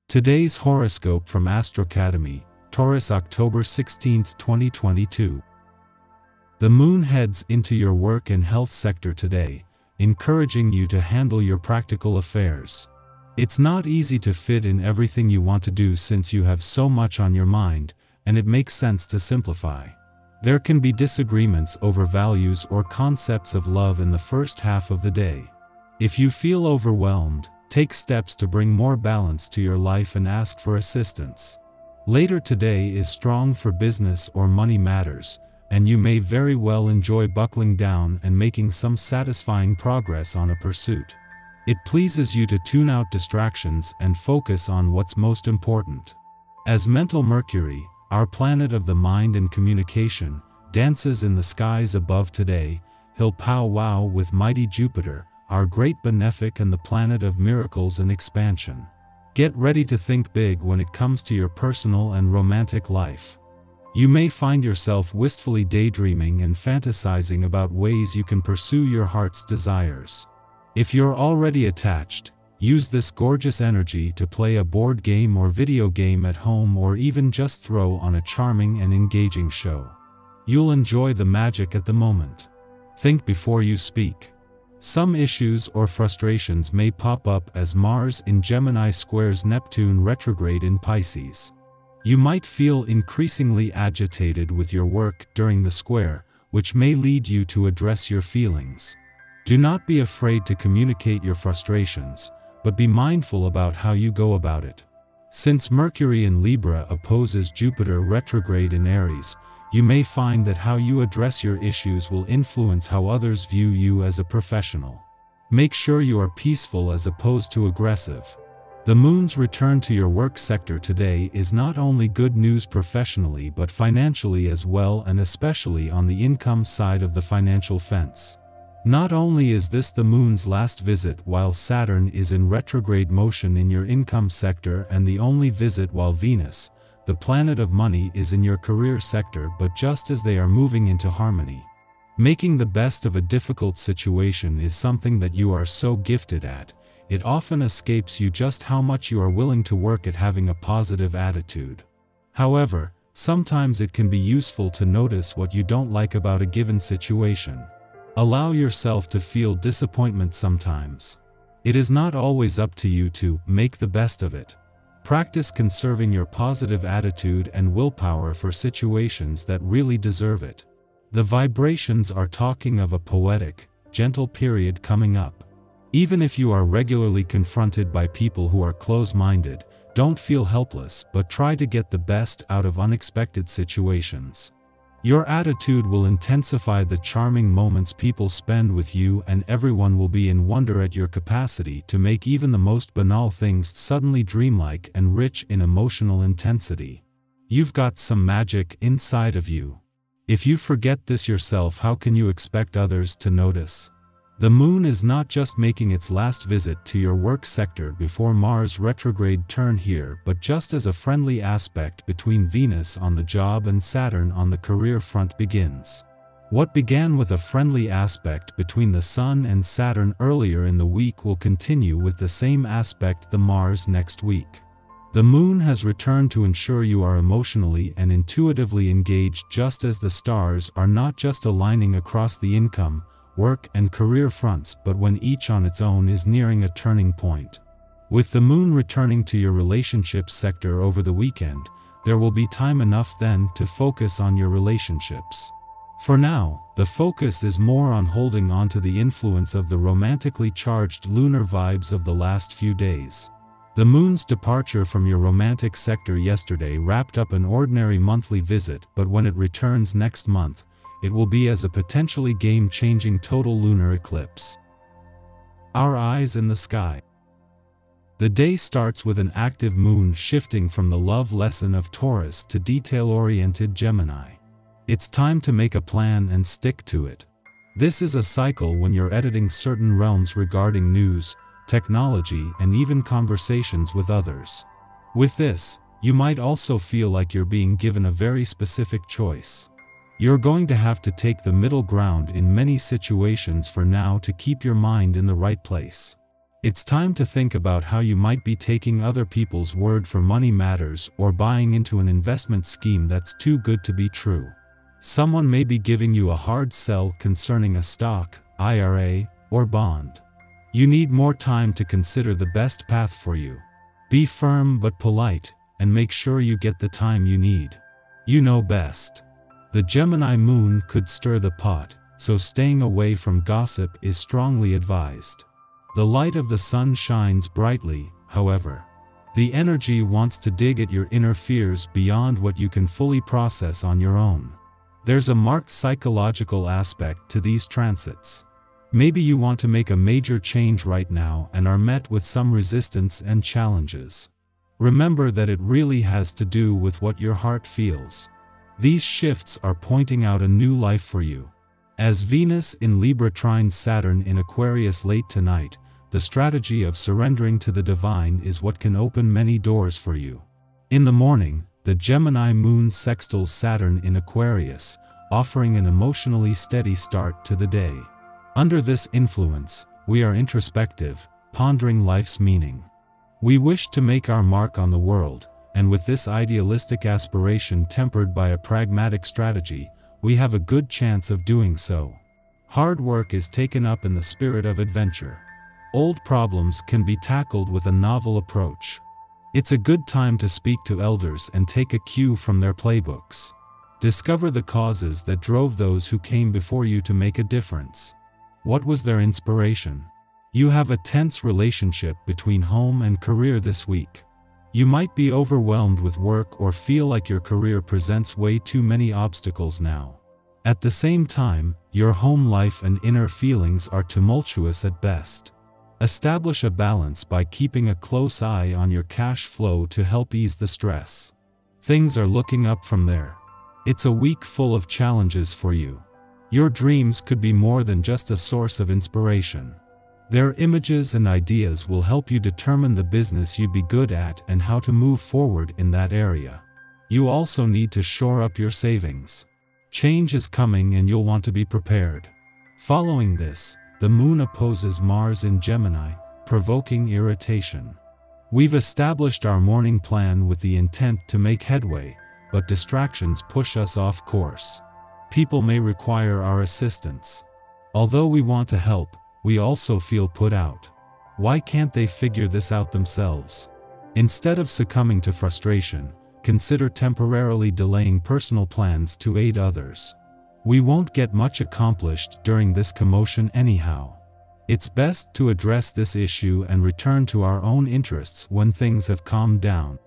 Today's horoscope from Astrocademy, Taurus, October 16, 2022. The moon heads into your work and health sector today, encouraging you to handle your practical affairs. It's not easy to fit in everything you want to do since you have so much on your mind, and it makes sense to simplify. There can be disagreements over values or concepts of love in the first half of the day. If you feel overwhelmed, take steps to bring more balance to your life and ask for assistance. Later today is strong for business or money matters, and you may very well enjoy buckling down and making some satisfying progress on a pursuit. It pleases you to tune out distractions and focus on what's most important. As mental Mercury, our planet of the mind and communication, dances in the skies above today, he'll powwow with mighty Jupiter, our great benefic and the planet of miracles and expansion. Get ready to think big when it comes to your personal and romantic life. You may find yourself wistfully daydreaming and fantasizing about ways you can pursue your heart's desires. If you're already attached, use this gorgeous energy to play a board game or video game at home, or even just throw on a charming and engaging show. You'll enjoy the magic at the moment. Think before you speak. Some issues or frustrations may pop up as Mars in Gemini squares Neptune retrograde in Pisces. You might feel increasingly agitated with your work during the square, which may lead you to address your feelings. Do not be afraid to communicate your frustrations, but be mindful about how you go about it. Since Mercury in Libra opposes Jupiter retrograde in Aries, you may find that how you address your issues will influence how others view you as a professional. Make sure you are peaceful as opposed to aggressive. The moon's return to your work sector today is not only good news professionally but financially as well, and especially on the income side of the financial fence. Not only is this the moon's last visit while Saturn is in retrograde motion in your income sector, and the only visit while Venus, the planet of money, is in your career sector, but just as they are moving into harmony. Making the best of a difficult situation is something that you are so gifted at. It often escapes you just how much you are willing to work at having a positive attitude. However, sometimes it can be useful to notice what you don't like about a given situation. Allow yourself to feel disappointment sometimes. It is not always up to you to make the best of it. Practice conserving your positive attitude and willpower for situations that really deserve it. The vibrations are talking of a poetic, gentle period coming up. Even if you are regularly confronted by people who are close-minded, don't feel helpless, but try to get the best out of unexpected situations. Your attitude will intensify the charming moments people spend with you, and everyone will be in wonder at your capacity to make even the most banal things suddenly dreamlike and rich in emotional intensity. You've got some magic inside of you. If you forget this yourself, how can you expect others to notice? The moon is not just making its last visit to your work sector before Mars retrograde turn here, but just as a friendly aspect between Venus on the job and Saturn on the career front begins. What began with a friendly aspect between the Sun and Saturn earlier in the week will continue with the same aspect the Mars next week. The moon has returned to ensure you are emotionally and intuitively engaged, just as the stars are not just aligning across the income, work and career fronts, but when each on its own is nearing a turning point. With the moon returning to your relationships sector over the weekend, there will be time enough then to focus on your relationships. For now, the focus is more on holding on to the influence of the romantically charged lunar vibes of the last few days. The moon's departure from your romantic sector yesterday wrapped up an ordinary monthly visit, but when it returns next month, it will be as a potentially game-changing total lunar eclipse. Our eyes in the sky. The day starts with an active moon shifting from the love lesson of Taurus to detail-oriented Gemini. It's time to make a plan and stick to it. This is a cycle when you're editing certain realms regarding news, technology, and even conversations with others. With this, you might also feel like you're being given a very specific choice. You're going to have to take the middle ground in many situations for now to keep your mind in the right place. It's time to think about how you might be taking other people's word for money matters or buying into an investment scheme that's too good to be true. Someone may be giving you a hard sell concerning a stock, IRA, or bond. You need more time to consider the best path for you. Be firm but polite, and make sure you get the time you need. You know best. The Gemini moon could stir the pot, so staying away from gossip is strongly advised. The light of the sun shines brightly, however. The energy wants to dig at your inner fears beyond what you can fully process on your own. There's a marked psychological aspect to these transits. Maybe you want to make a major change right now and are met with some resistance and challenges. Remember that it really has to do with what your heart feels. These shifts are pointing out a new life for you. As Venus in Libra trines Saturn in Aquarius late tonight, the strategy of surrendering to the divine is what can open many doors for you. In the morning, the Gemini moon sextiles Saturn in Aquarius, offering an emotionally steady start to the day. Under this influence, we are introspective, pondering life's meaning. We wish to make our mark on the world, and with this idealistic aspiration tempered by a pragmatic strategy, we have a good chance of doing so. Hard work is taken up in the spirit of adventure. Old problems can be tackled with a novel approach. It's a good time to speak to elders and take a cue from their playbooks. Discover the causes that drove those who came before you to make a difference. What was their inspiration? You have a tense relationship between home and career this week. You might be overwhelmed with work or feel like your career presents way too many obstacles now. At the same time, your home life and inner feelings are tumultuous at best. Establish a balance by keeping a close eye on your cash flow to help ease the stress. Things are looking up from there. It's a week full of challenges for you. Your dreams could be more than just a source of inspiration. Their images and ideas will help you determine the business you'd be good at and how to move forward in that area. You also need to shore up your savings. Change is coming and you'll want to be prepared. Following this, the moon opposes Mars in Gemini, provoking irritation. We've established our morning plan with the intent to make headway, but distractions push us off course. People may require our assistance. Although we want to help, we also feel put out. Why can't they figure this out themselves? Instead of succumbing to frustration, consider temporarily delaying personal plans to aid others. We won't get much accomplished during this commotion anyhow. It's best to address this issue and return to our own interests when things have calmed down.